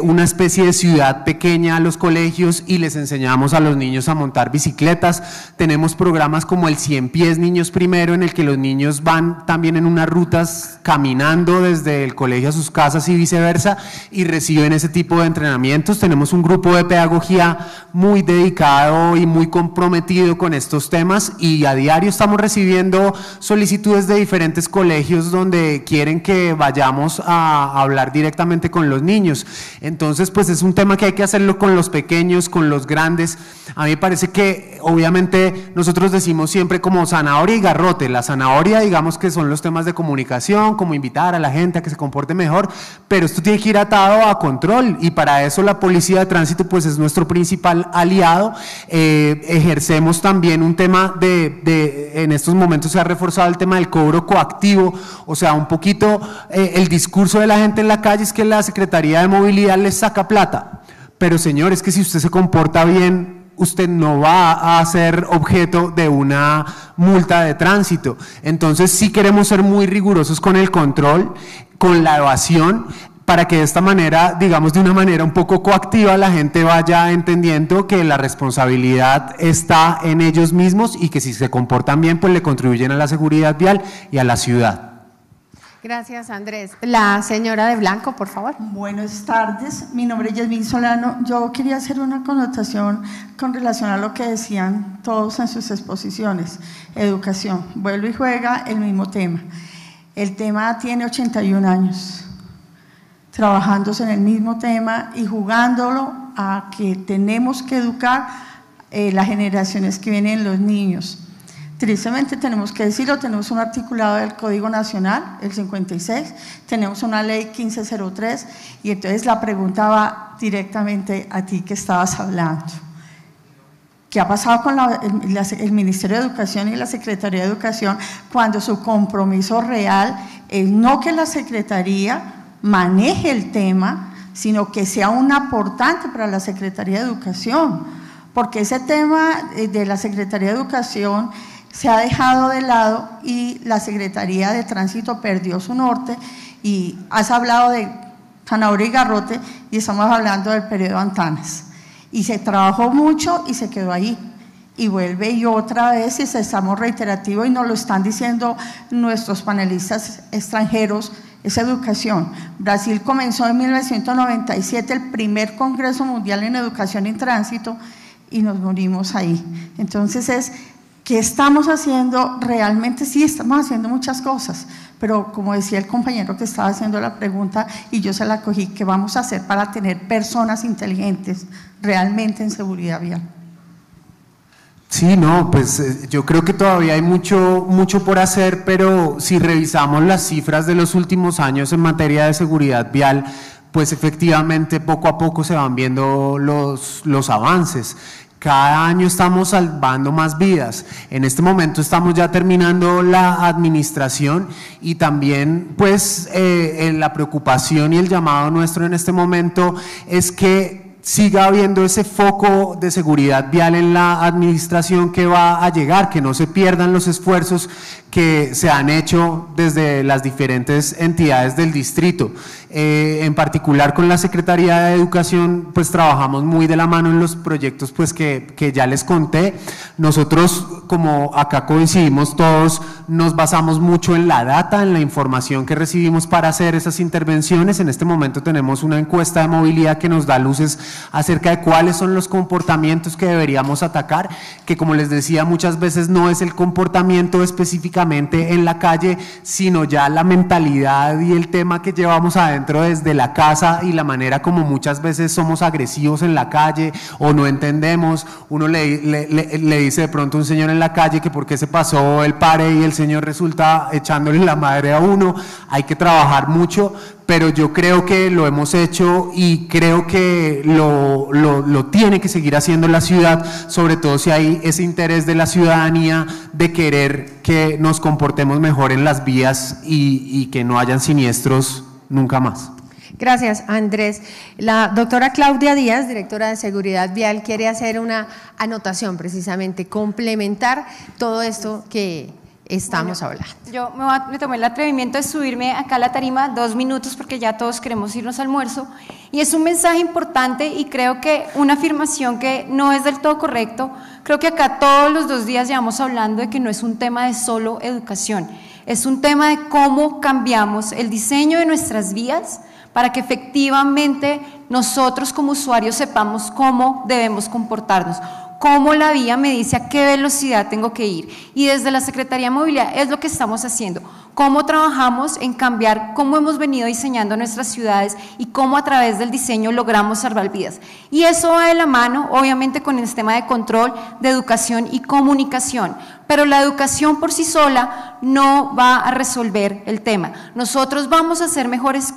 una especie de ciudad pequeña a los colegios y les enseñamos a los niños a montar bicicletas. Tenemos programas como el 100 pies Niños Primero, en el que los niños van también en unas rutas caminando desde el colegio a sus casas y viceversa, y reciben ese tipo de entrenamientos. Tenemos un grupo de pedagogía muy dedicado y muy comprometido con estos temas, y a diario estamos recibiendo solicitudes de diferentes colegios donde quieren que vayamos a hablar directamente con los niños. Entonces pues es un tema que hay que hacerlo con los pequeños, con los grandes. A mí me parece que obviamente nosotros decimos siempre como zanahoria y garrote. La zanahoria, digamos que son los temas de comunicación, como invitar a la gente a que se comporte mejor, pero esto tiene que ir atado a control, y para eso la Policía de Tránsito pues es nuestro principal aliado. Ejercemos también un tema en estos momentos se ha reforzado el tema del cobro coactivo, o sea, un poquito el discurso de la gente en la calle es que la Secretaría de Movilidad les saca plata, pero señores, que si usted se comporta bien, usted no va a ser objeto de una multa de tránsito. Entonces sí queremos ser muy rigurosos con el control, con la evasión, para que de esta manera, digamos de una manera un poco coactiva, la gente vaya entendiendo que la responsabilidad está en ellos mismos y que si se comportan bien, pues le contribuyen a la seguridad vial y a la ciudad. Gracias, Andrés. La señora de blanco, por favor. Buenas tardes, mi nombre es Yasmín Solano. Yo quería hacer una connotación con relación a lo que decían todos en sus exposiciones. Educación, vuelve y juega el mismo tema. El tema tiene 81 años. Trabajándose en el mismo tema y jugándolo a que tenemos que educar las generaciones que vienen, los niños. Tristemente tenemos que decirlo, tenemos un articulado del Código Nacional, el 56, tenemos una ley 1503 y entonces la pregunta va directamente a ti que estabas hablando. ¿Qué ha pasado con el Ministerio de Educación y la Secretaría de Educación cuando su compromiso real es no que la Secretaría maneje el tema, sino que sea un aportante para la Secretaría de Educación? Porque ese tema de la Secretaría de Educación se ha dejado de lado y la Secretaría de Tránsito perdió su norte, y has hablado de zanahoria y garrote y estamos hablando del periodo Antanas. Y se trabajó mucho y se quedó ahí. Y vuelve y otra vez, y estamos reiterativos y nos lo están diciendo nuestros panelistas extranjeros, es educación. Brasil comenzó en 1997 el primer Congreso Mundial en Educación y Tránsito y nos morimos ahí. Entonces ¿qué estamos haciendo? Realmente sí estamos haciendo muchas cosas, pero como decía el compañero que estaba haciendo la pregunta y yo se la cogí, ¿qué vamos a hacer para tener personas inteligentes realmente en seguridad vial? Sí, no, pues yo creo que todavía hay mucho por hacer, pero si revisamos las cifras de los últimos años en materia de seguridad vial, pues efectivamente poco a poco se van viendo los avances. Cada año estamos salvando más vidas. En este momento estamos ya terminando la administración y también pues la preocupación y el llamado nuestro en este momento es que siga habiendo ese foco de seguridad vial en la administración que va a llegar, que no se pierdan los esfuerzos que se han hecho desde las diferentes entidades del distrito. En particular con la Secretaría de Educación, pues trabajamos muy de la mano en los proyectos pues que ya les conté. Nosotros, como acá coincidimos todos, nos basamos mucho en la data, en la información que recibimos para hacer esas intervenciones. En este momento tenemos una encuesta de movilidad que nos da luces acerca de cuáles son los comportamientos que deberíamos atacar, que como les decía muchas veces no es el comportamiento específicamente en la calle, sino ya la mentalidad y el tema que llevamos adentro desde la casa y la manera como muchas veces somos agresivos en la calle o no entendemos. Uno le dice de pronto a un señor en la calle que por qué se pasó el pare y el señor resulta echándole la madre a uno. Hay que trabajar mucho, pero yo creo que lo hemos hecho y creo que lo tiene que seguir haciendo la ciudad, sobre todo si hay ese interés de la ciudadanía de querer que nos comportemos mejor en las vías y que no hayan siniestros nunca más. Gracias, Andrés. La doctora Claudia Díaz, directora de Seguridad Vial, quiere hacer una anotación precisamente, complementar todo esto que estamos hablando. Yo me tomé el atrevimiento de subirme acá a la tarima 2 minutos porque ya todos queremos irnos al almuerzo y es un mensaje importante y creo que una afirmación que no es del todo correcto. Creo que acá todos los 2 días llevamos hablando de que no es un tema de solo educación, es un tema de cómo cambiamos el diseño de nuestras vías para que efectivamente nosotros como usuarios sepamos cómo debemos comportarnos, cómo la vía me dice a qué velocidad tengo que ir. Y desde la Secretaría de Movilidad es lo que estamos haciendo, cómo trabajamos en cambiar, cómo hemos venido diseñando nuestras ciudades y cómo a través del diseño logramos salvar vidas. Y eso va de la mano, obviamente, con el sistema de control, de educación y comunicación. Pero la educación por sí sola no va a resolver el tema. Nosotros vamos a ser mejores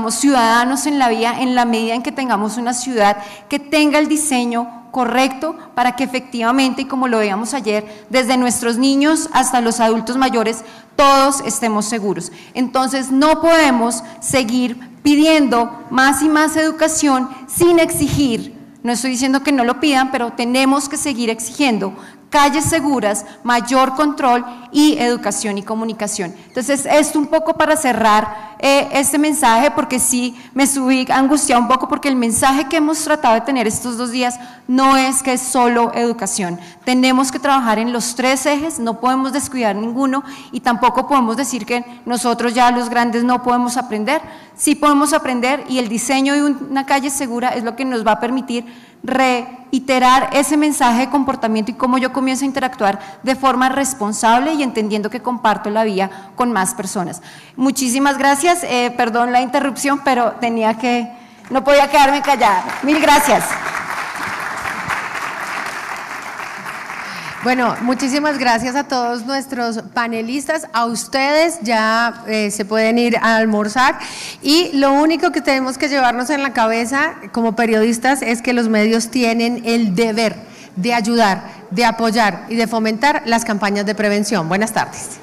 ciudadanos en la vía en la medida en que tengamos una ciudad que tenga el diseño correcto para que efectivamente, y como lo veíamos ayer, desde nuestros niños hasta los adultos mayores, todos estemos seguros. Entonces no podemos seguir pidiendo más y más educación sin exigir, no estoy diciendo que no lo pidan, pero tenemos que seguir exigiendo calles seguras, mayor control y educación y comunicación. Entonces, esto un poco para cerrar este mensaje, porque sí me subí angustiado un poco, porque el mensaje que hemos tratado de tener estos 2 días no es que es solo educación. Tenemos que trabajar en los 3 ejes, no podemos descuidar ninguno y tampoco podemos decir que nosotros ya los grandes no podemos aprender. Sí podemos aprender y el diseño de una calle segura es lo que nos va a permitir reiterar ese mensaje de comportamiento y cómo yo comienzo a interactuar de forma responsable y entendiendo que comparto la vía con más personas. Muchísimas gracias, perdón la interrupción, pero tenía que No podía quedarme callada. Mil gracias. Bueno, muchísimas gracias a todos nuestros panelistas, a ustedes ya se pueden ir a almorzar y lo único que tenemos que llevarnos en la cabeza como periodistas es que los medios tienen el deber de ayudar, de apoyar y de fomentar las campañas de prevención. Buenas tardes.